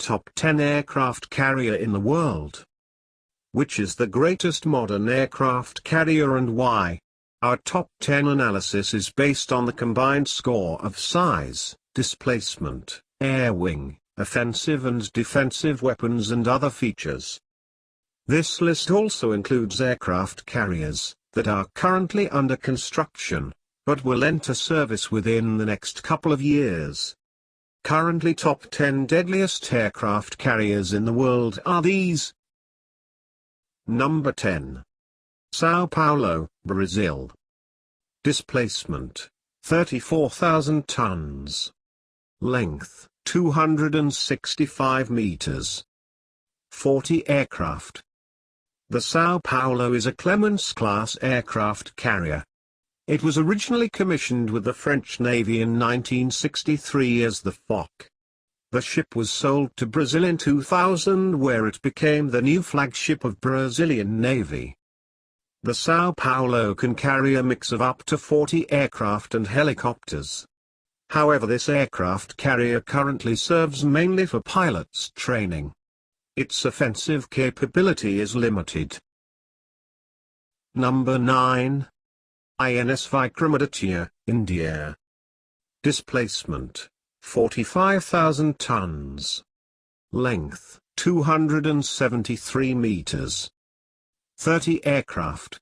top 10 aircraft carrier in the world. Which is the greatest modern aircraft carrier and why? Our top 10 analysis is based on the combined score of size, displacement, airwing, offensive and defensive weapons and other features. This list also includes aircraft carriers that are currently under construction, but will enter service within the next couple of years. Currently top 10 deadliest aircraft carriers in the world are these. Number 10. Sao Paulo, Brazil. Displacement, 34,000 tons. Length, 265 meters. 40 aircraft. The Sao Paulo is a Clemence-class aircraft carrier. It was originally commissioned with the French Navy in 1963 as the Foch. The ship was sold to Brazil in 2000 where it became the new flagship of Brazilian Navy. The Sao Paulo can carry a mix of up to 40 aircraft and helicopters. However, this aircraft carrier currently serves mainly for pilots' training. Its offensive capability is limited. Number 9. INS Vikramaditya, India. Displacement, 45,000 tons. Length, 273 meters. 30 aircraft.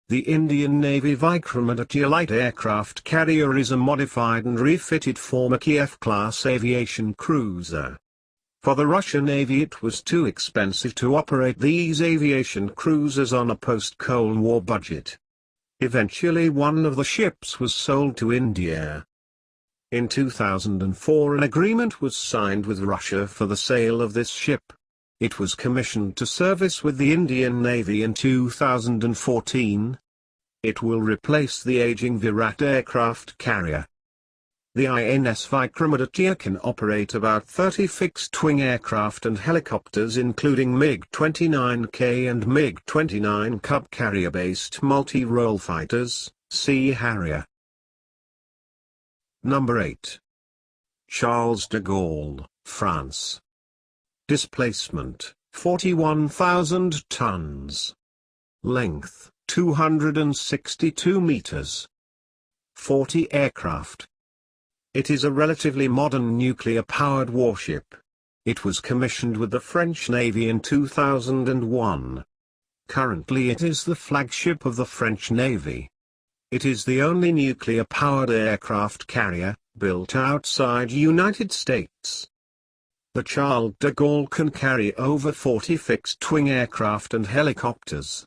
The Indian Navy Vikramaditya light aircraft carrier is a modified and refitted former Kiev-class aviation cruiser. For the Russian Navy it was too expensive to operate these aviation cruisers on a post-Cold War budget. Eventually one of the ships was sold to India. In 2004 an agreement was signed with Russia for the sale of this ship. It was commissioned to service with the Indian Navy in 2014. It will replace the aging Vikrant aircraft carrier. The INS Vikramaditya can operate about 30 fixed-wing aircraft and helicopters including MiG-29K and MiG-29 Cub carrier-based multi-role fighters, Sea Harrier. Number 8. Charles de Gaulle, France. Displacement, 41,000 tons. Length, 262 meters. 40 aircraft. It is a relatively modern nuclear-powered warship. It was commissioned with the French Navy in 2001. Currently it is the flagship of the French Navy. It is the only nuclear-powered aircraft carrier, built outside United States. The Charles de Gaulle can carry over 40 fixed-wing aircraft and helicopters.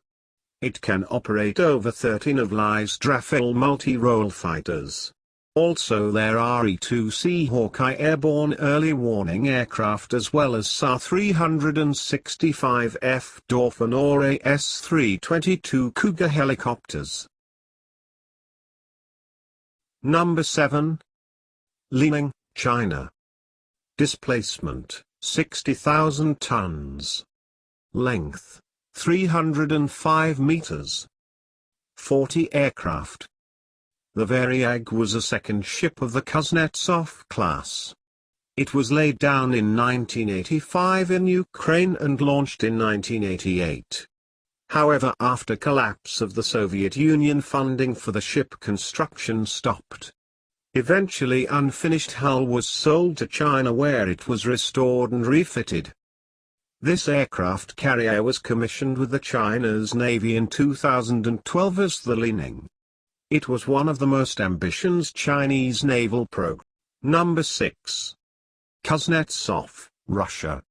It can operate over 13 of Liao's Rafale multi-role fighters. Also there are E-2C Hawkeye airborne early warning aircraft as well as Sa-365F Dolphin or AS-322 Cougar helicopters. Number 7. Liaoning, China. Displacement, 60,000 tons. Length, 305 meters. 40 aircraft. The Variag was a second ship of the Kuznetsov class. It was laid down in 1985 in Ukraine and launched in 1988. However, after collapse of the Soviet Union, funding for the ship construction stopped. Eventually unfinished hull was sold to China where it was restored and refitted. This aircraft carrier was commissioned with the China's Navy in 2012 as the Liaoning. It was one of the most ambitious Chinese naval programs. Number 6. Kuznetsov, Russia.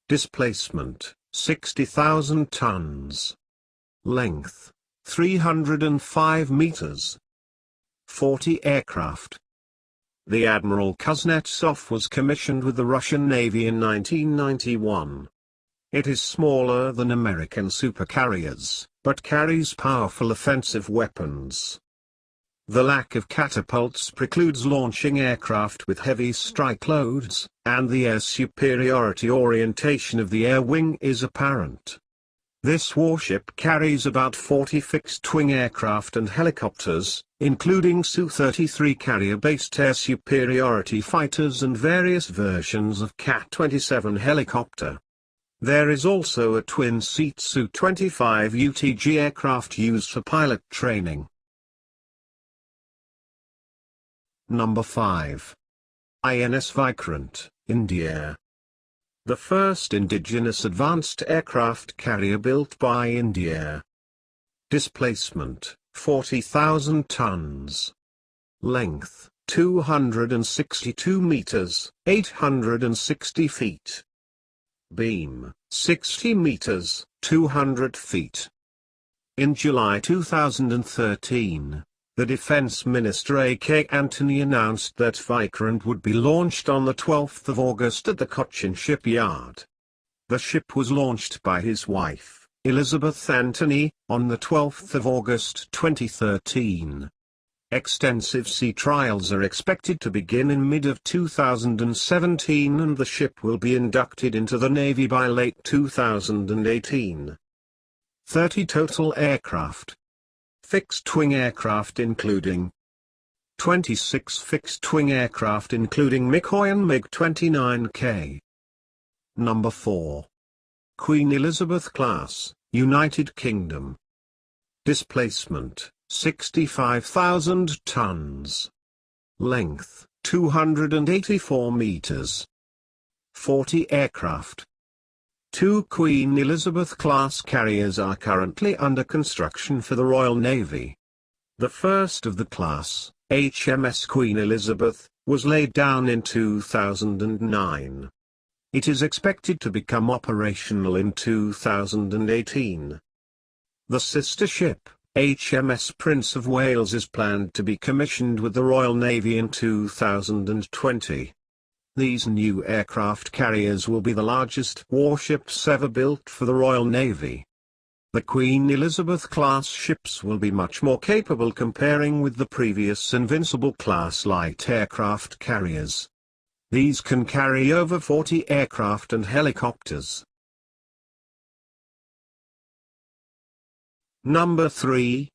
Displacement, 60,000 tons. Length, 305 meters. 40 aircraft. The Admiral Kuznetsov was commissioned with the Russian Navy in 1991. It is smaller than American supercarriers, but carries powerful offensive weapons. The lack of catapults precludes launching aircraft with heavy strike loads, and the air superiority orientation of the air wing is apparent. This warship carries about 40 fixed-wing aircraft and helicopters, including Su-33 carrier-based air superiority fighters and various versions of Ka-27 helicopter. There is also a twin-seat Su-25 UTG aircraft used for pilot training. Number 5. INS Vikrant, India. The first indigenous advanced aircraft carrier built by India. Displacement, 40,000 tons. Length, 262 meters, 860 feet. Beam, 60 meters, 200 feet. In July 2013, the Defense Minister A.K. Antony announced that Vikrant would be launched on the 12th of August at the Cochin shipyard. The ship was launched by his wife, Elizabeth Antony, on the 12th of August 2013. Extensive sea trials are expected to begin in mid-2017 and the ship will be inducted into the Navy by late 2018. 30 total aircraft. Fixed-wing aircraft including 26 fixed-wing aircraft including Mikoy and MiG-29K. Number 4. Queen Elizabeth Class, United Kingdom. Displacement, 65,000 tons. Length, 284 meters. 40 aircraft. 2 Queen Elizabeth-class carriers are currently under construction for the Royal Navy. The first of the class, HMS Queen Elizabeth, was laid down in 2009. It is expected to become operational in 2018. The sister ship, HMS Prince of Wales, is planned to be commissioned with the Royal Navy in 2020. These new aircraft carriers will be the largest warships ever built for the Royal Navy. The Queen Elizabeth-class ships will be much more capable comparing with the previous Invincible-class light aircraft carriers. These can carry over 40 aircraft and helicopters. Number 3.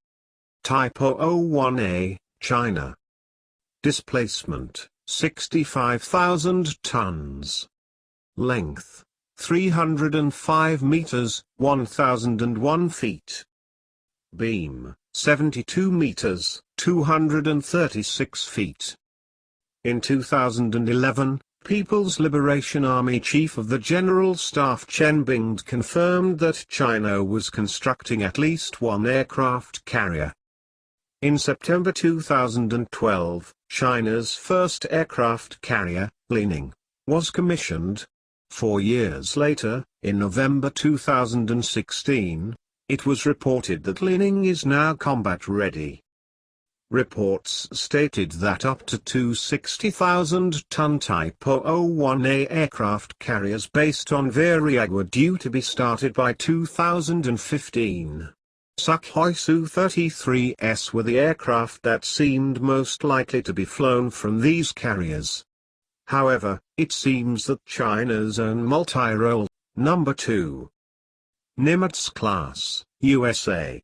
Type 001A, China. Displacement, 65,000 tons. Length, 305 meters, 1,001 feet. Beam, 72 meters, 236 feet. In 2011, People's Liberation Army Chief of the General Staff Chen Bingde confirmed that China was constructing at least one aircraft carrier. In September 2012, China's first aircraft carrier, Liaoning, was commissioned. 4 years later, in November 2016, it was reported that Liaoning is now combat-ready. Reports stated that up to 2 60,000-ton Type 001A aircraft carriers based on Vikramaditya were due to be started by 2015. Sukhoi Su-33s were the aircraft that seemed most likely to be flown from these carriers. However, it seems that China's own multi-role. Number 2. Nimitz class, USA.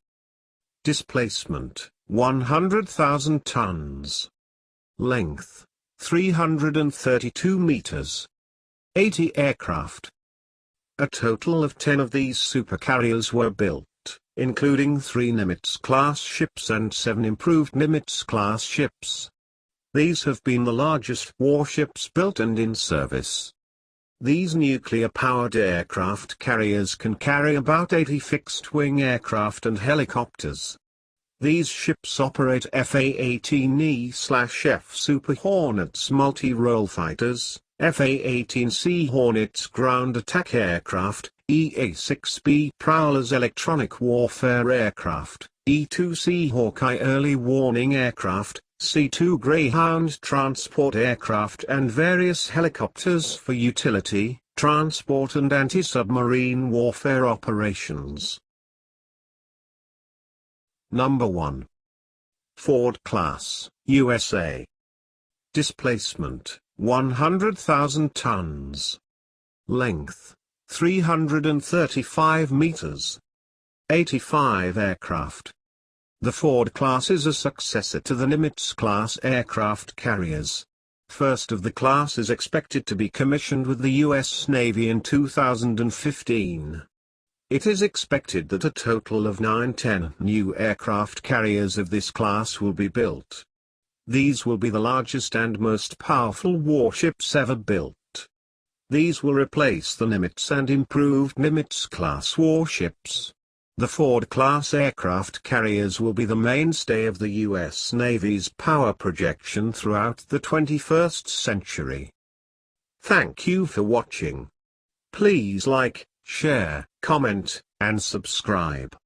Displacement, 100,000 tons. Length, 332 meters. 80 aircraft. A total of 10 of these supercarriers were built, including 3 Nimitz-class ships and 7 improved Nimitz-class ships. These have been the largest warships built and in service. These nuclear-powered aircraft carriers can carry about 80 fixed-wing aircraft and helicopters. These ships operate Fa-18E/F Super Hornets multi-role fighters, Fa-18C Hornets ground attack aircraft, EA-6B Prowlers electronic warfare aircraft, E-2C Hawkeye early warning aircraft, C-2 Greyhound transport aircraft and various helicopters for utility, transport and anti-submarine warfare operations. Number 1. Ford class, USA. Displacement, 100,000 tons. Length, 335 meters. 85 aircraft. The Ford class is a successor to the Nimitz class aircraft carriers. First of the class is expected to be commissioned with the U.S. Navy in 2015. It is expected that a total of 9-10 new aircraft carriers of this class will be built. These will be the largest and most powerful warships ever built. These will replace the Nimitz and improved Nimitz-class warships. The Ford-class aircraft carriers will be the mainstay of the U.S. Navy's power projection throughout the 21st century. Thank you for watching. Please like, share, comment, and subscribe.